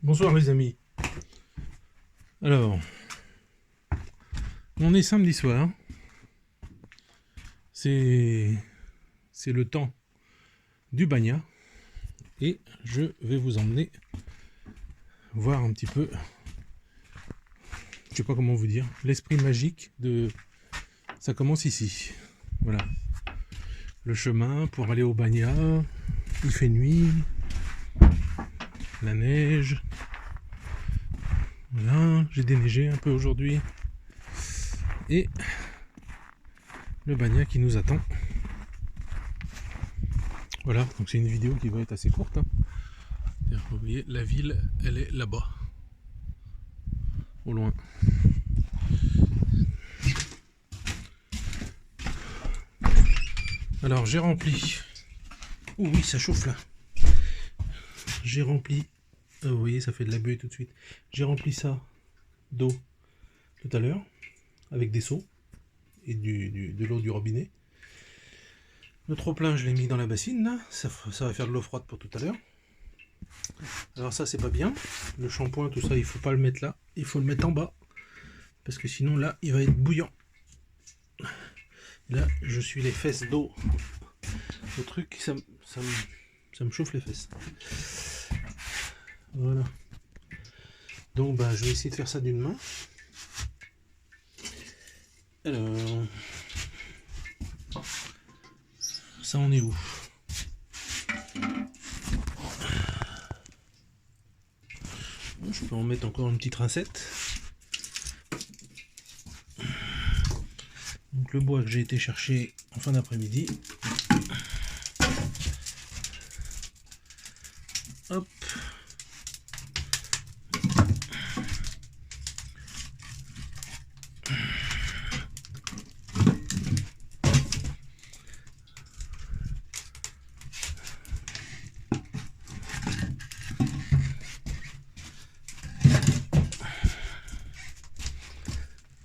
Bonsoir les amis. Alors, on est samedi soir. C'est le temps du Bagna. Et je vais vous emmener voir un petit peu, je sais pas comment vous dire, l'esprit magique de... Ça commence ici. Voilà. Le chemin pour aller au Bagna. Il fait nuit. La neige. Voilà, j'ai déneigé un peu aujourd'hui. Et le Bagna qui nous attend. Voilà, donc c'est une vidéo qui va être assez courte. Hein. Vous voyez, la ville, elle est là-bas. Au loin. Alors j'ai rempli. Oh oui, ça chauffe là. J'ai rempli. Vous voyez, ça fait de la buée tout de suite. J'ai rempli ça d'eau tout à l'heure avec des seaux et de l'eau du robinet. Le trop plein, je l'ai mis dans la bassine là. Ça va faire de l'eau froide pour tout à l'heure. Alors ça, c'est pas bien. Le shampoing, tout ça, il faut pas le mettre là. Il faut le mettre en bas parce que sinon là, il va être bouillant. Là, je suis les fesses d'eau. Le truc, ça me chauffe les fesses. Voilà. Donc, bah, je vais essayer de faire ça d'une main. Alors, ça on est où? Je peux en mettre encore une petite rincette. Donc le bois que j'ai été chercher en fin d'après-midi. Hop.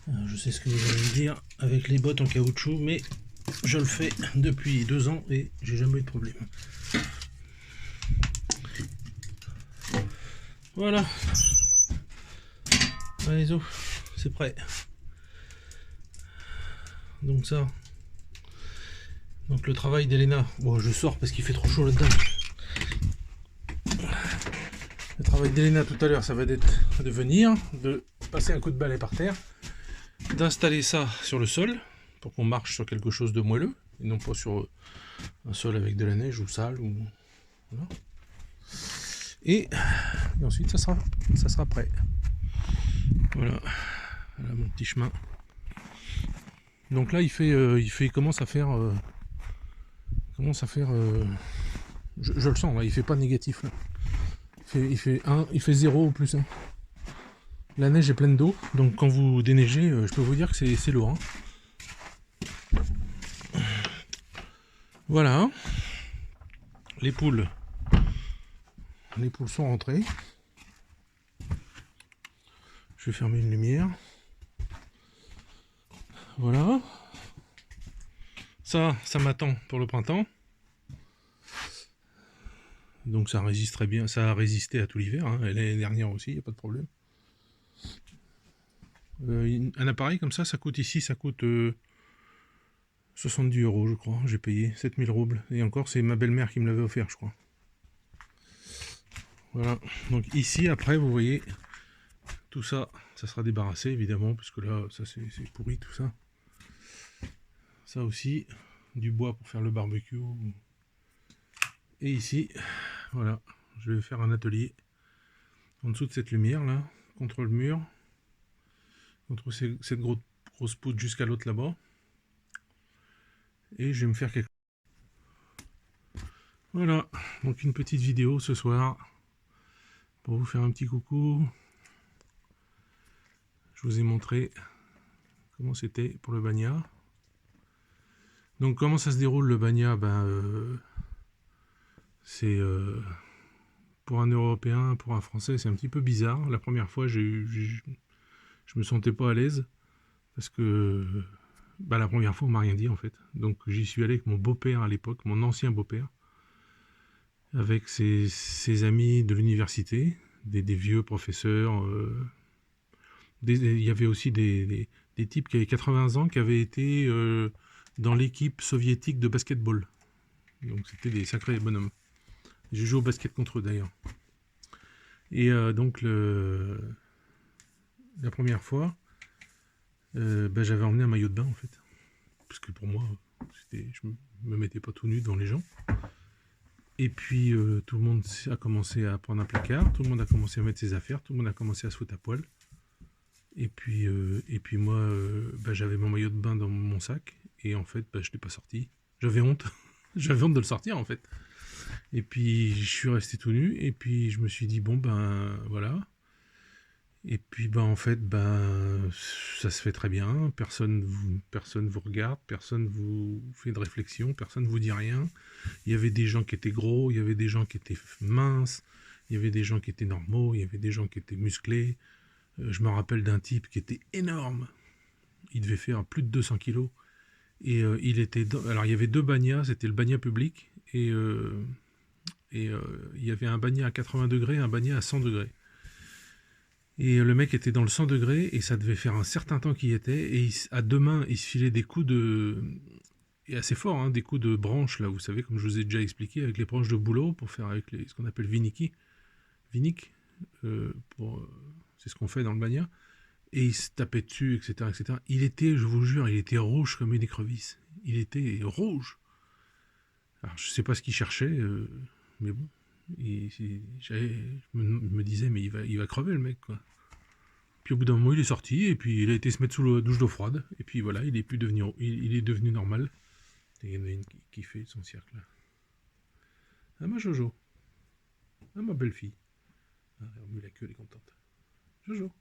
Alors, je sais ce que vous allez me dire avec les bottes en caoutchouc, mais je le fais depuis 2 ans et j'ai jamais eu de problème. Voilà. Allez, c'est prêt. Donc ça. Donc le travail d'Elena. Bon, je sors parce qu'il fait trop chaud là-dedans. Le travail d'Elena tout à l'heure, ça va être de venir, de passer un coup de balai par terre, d'installer ça sur le sol pour qu'on marche sur quelque chose de moelleux et non pas sur un sol avec de la neige ou sale ou voilà. Et ensuite ça sera prêt. Voilà mon petit chemin. Donc là il commence à faire je le sens là, il fait pas négatif là. Il fait 0 ou plus 1. La neige est pleine d'eau, donc quand vous déneigez, je peux vous dire que c'est lourd. Hein. Voilà. Les poules sont rentrées. Je vais fermer une lumière. Voilà. Ça m'attend pour le printemps. Donc ça résiste très bien, ça a résisté à tout l'hiver, hein. L'année dernière aussi, il n'y a pas de problème. Un appareil comme ça coûte ici, ça coûte 70 €, je crois. J'ai payé 7000 roubles. Et encore, c'est ma belle-mère qui me l'avait offert, je crois. Voilà. Donc ici, après, vous voyez, tout ça, ça sera débarrassé, évidemment, parce que là, ça c'est pourri, tout ça. Ça aussi, du bois pour faire le barbecue. Et ici, voilà, je vais faire un atelier en dessous de cette lumière, là, contre le mur. Contre cette grosse poutre jusqu'à l'autre là-bas. Et je vais me faire quelque chose. Voilà, donc une petite vidéo ce soir pour vous faire un petit coucou. Je vous ai montré comment c'était pour le Bagna. Donc comment ça se déroule le Bagna? C'est pour un Européen, pour un Français, c'est un petit peu bizarre. La première fois, je me sentais pas à l'aise parce que la première fois, on m'a rien dit en fait. Donc j'y suis allé avec mon beau-père à l'époque, mon ancien beau-père, avec ses amis de l'université. des vieux professeurs. Il y avait aussi des types qui avaient 80 ans qui avaient été dans l'équipe soviétique de basketball. Donc c'était des sacrés bonhommes. J'ai joué au basket contre eux d'ailleurs. Et donc la première fois, j'avais emmené un maillot de bain en fait. Parce que pour moi, je me mettais pas tout nu devant les gens. Et puis tout le monde a commencé à prendre un placard, tout le monde a commencé à mettre ses affaires, tout le monde a commencé à se foutre à poil. Et puis moi, j'avais mon maillot de bain dans mon sac, et en fait, je ne l'ai pas sorti. J'avais honte. J'avais honte de le sortir, en fait. Et puis, je suis resté tout nu, et puis je me suis dit, bon, voilà. Et puis, en fait, ça se fait très bien. Personne vous regarde, personne vous fait de réflexion, personne vous dit rien. Il y avait des gens qui étaient gros, il y avait des gens qui étaient minces, il y avait des gens qui étaient normaux, il y avait des gens qui étaient musclés. Je me rappelle d'un type qui était énorme. Il devait faire plus de 200 kilos. Et il était alors il y avait deux bagnas, c'était le bagna public, et il y avait un bagna à 80 degrés, un bagna à 100 degrés. Et le mec était dans le 100 degrés, et ça devait faire un certain temps qu'il y était, et à deux mains, il se filait des coups de... Et assez fort, hein, des coups de branches, là, vous savez, comme je vous ai déjà expliqué, avec les branches de bouleau, pour faire avec ce qu'on appelle vinic, c'est ce qu'on fait dans le bagna. Et il se tapait dessus, etc., etc. Il était, je vous jure, il était rouge comme une écrevisse. Il était rouge. Alors, je sais pas ce qu'il cherchait, mais bon. Je me disais, mais il va crever, le mec, quoi. Puis au bout d'un moment, il est sorti, et puis il a été se mettre sous la douche d'eau froide. Et puis voilà, il est devenu normal. Et il y en a une qui fait son cercle, là. Ah, ma Jojo. Ah, ma belle-fille. Ah, elle remue la queue, elle est contente. Jojo.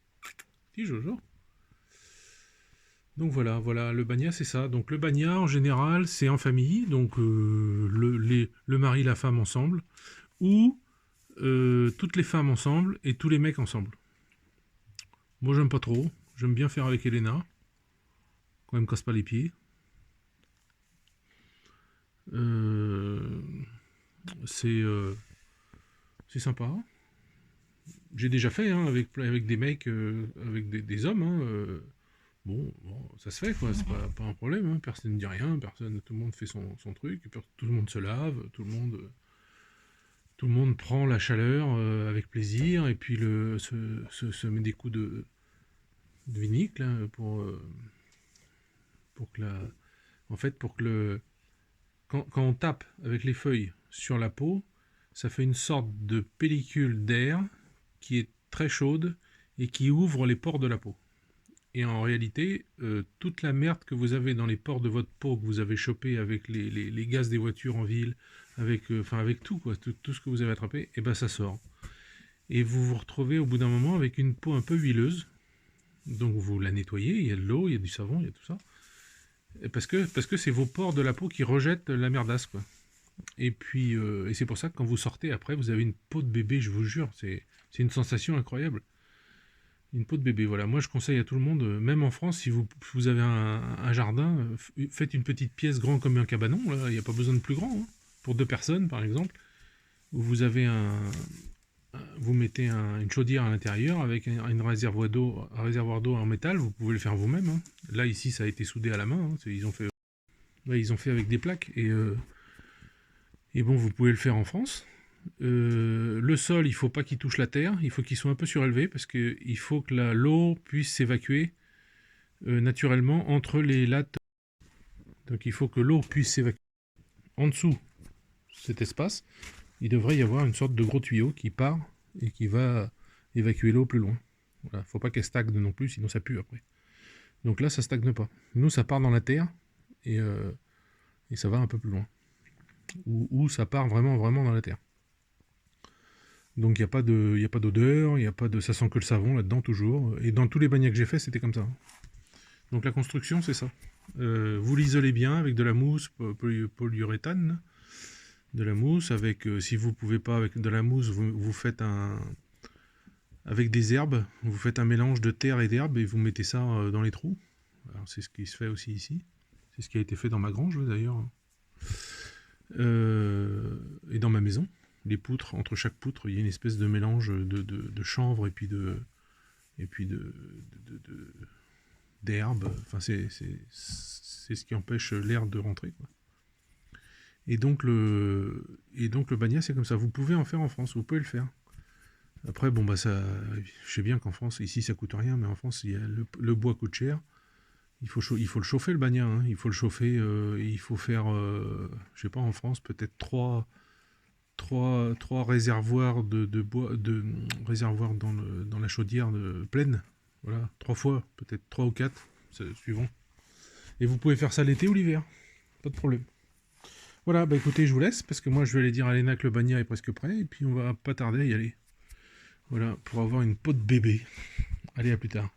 Petit Jojo. Donc voilà, le bagna c'est ça. Donc le bagna en général c'est en famille, donc le mari et la femme ensemble, ou toutes les femmes ensemble et tous les mecs ensemble. Moi j'aime pas trop, j'aime bien faire avec Elena, quand elle me casse pas les pieds. Euh, c'est sympa. J'ai déjà fait hein, avec des mecs, avec des hommes. Hein, bon, ça se fait, quoi, c'est pas un problème, hein. Personne ne dit rien, tout le monde fait son truc, tout le monde se lave, tout le monde prend la chaleur avec plaisir, et puis se met des coups de vinique, là, pour que en fait, quand on tape avec les feuilles sur la peau, ça fait une sorte de pellicule d'air qui est très chaude et qui ouvre les pores de la peau. Et en réalité, toute la merde que vous avez dans les pores de votre peau, que vous avez chopé avec les gaz des voitures en ville, avec tout, quoi, tout ce que vous avez attrapé, et ça sort. Et vous vous retrouvez au bout d'un moment avec une peau un peu huileuse. Donc vous la nettoyez, il y a de l'eau, il y a du savon, il y a tout ça. Et parce que c'est vos pores de la peau qui rejettent la merdasse, quoi. Et puis, et c'est pour ça que quand vous sortez après, vous avez une peau de bébé, je vous jure, c'est une sensation incroyable. Une peau de bébé, voilà. Moi, je conseille à tout le monde, même en France, si vous avez un jardin, faites une petite pièce grande comme un cabanon, là, il n'y a pas besoin de plus grand, hein. Pour deux personnes, par exemple, où vous avez vous mettez une chaudière à l'intérieur avec un réservoir d'eau en métal, vous pouvez le faire vous-même, hein. Là, ici, ça a été soudé à la main, hein. Ils ont fait avec des plaques, et bon, vous pouvez le faire en France. Le sol, il faut pas qu'il touche la terre, il faut qu'il soit un peu surélevé parce qu'il faut que l'eau puisse s'évacuer naturellement entre les lattes. Donc il faut que l'eau puisse s'évacuer. En dessous, cet espace, il devrait y avoir une sorte de gros tuyau qui part et qui va évacuer l'eau plus loin. Voilà, faut pas qu'elle stagne non plus, sinon ça pue après. Donc là, ça stagne pas. Nous, ça part dans la terre et ça va un peu plus loin. Ou ça part vraiment, vraiment dans la terre. Donc il n'y a pas d'odeur, ça sent que le savon là-dedans toujours. Et dans tous les baignets que j'ai fait, c'était comme ça. Donc la construction, c'est ça. Vous l'isolez bien avec de la mousse polyuréthane, de la mousse avec, si vous pouvez pas avec de la mousse, vous faites avec des herbes, vous faites un mélange de terre et d'herbes et vous mettez ça dans les trous. Alors c'est ce qui se fait aussi ici. C'est ce qui a été fait dans ma grange d'ailleurs. Et dans ma maison. les poutres, entre chaque poutre, il y a une espèce de mélange de chanvre et puis d'herbe. Enfin, c'est ce qui empêche l'air de rentrer, quoi. Et donc le banya, c'est comme ça. Vous pouvez en faire en France, vous pouvez le faire. Après, bon, bah ça, je sais bien qu'en France, ici ça coûte rien, mais en France, il y a le bois coûte cher. Il faut le chauffer, le banya, hein. Il faut le chauffer, il faut faire, je sais pas, en France, peut-être trois réservoirs de bois, réservoirs dans la chaudière pleine. Voilà, 3 fois, peut-être 3 ou 4, suivant. Et vous pouvez faire ça l'été ou l'hiver, pas de problème. Voilà, bah écoutez, je vous laisse, parce que moi je vais aller dire à Léna que le banya est presque prêt, et puis on va pas tarder à y aller. Voilà, pour avoir une peau de bébé. Allez, à plus tard.